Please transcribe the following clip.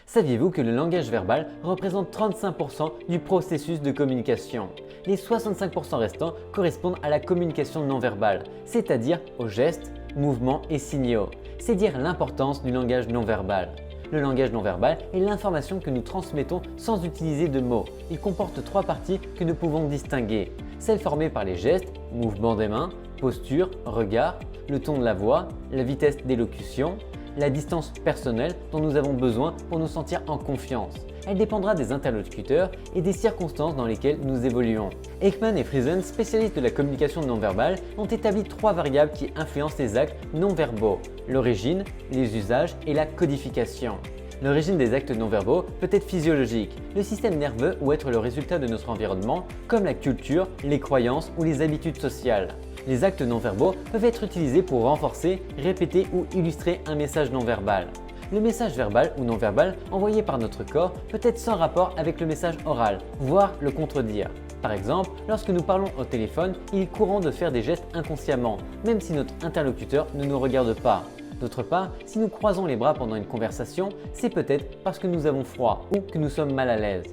Saviez-vous que le langage verbal représente 35% du processus de communication? Les 65% restants correspondent à la communication non verbale, c'est-à-dire aux gestes, mouvements et signaux. C'est dire l'importance du langage non verbal. Le langage non verbal est l'information que nous transmettons sans utiliser de mots. Il comporte trois parties que nous pouvons distinguer. Celles formées par les gestes, mouvements des mains, posture, regard, le ton de la voix, la vitesse d'élocution, la distance personnelle dont nous avons besoin pour nous sentir en confiance. Elle dépendra des interlocuteurs et des circonstances dans lesquelles nous évoluons. Ekman et Friesen, spécialistes de la communication non verbale, ont établi trois variables qui influencent les actes non verbaux: l'origine, les usages et la codification. L'origine des actes non verbaux peut être physiologique, le système nerveux ou être le résultat de notre environnement, comme la culture, les croyances ou les habitudes sociales. Les actes non verbaux peuvent être utilisés pour renforcer, répéter ou illustrer un message non verbal. Le message verbal ou non verbal envoyé par notre corps peut être sans rapport avec le message oral, voire le contredire. Par exemple, lorsque nous parlons au téléphone, il est courant de faire des gestes inconsciemment, même si notre interlocuteur ne nous regarde pas. D'autre part, si nous croisons les bras pendant une conversation, c'est peut-être parce que nous avons froid ou que nous sommes mal à l'aise.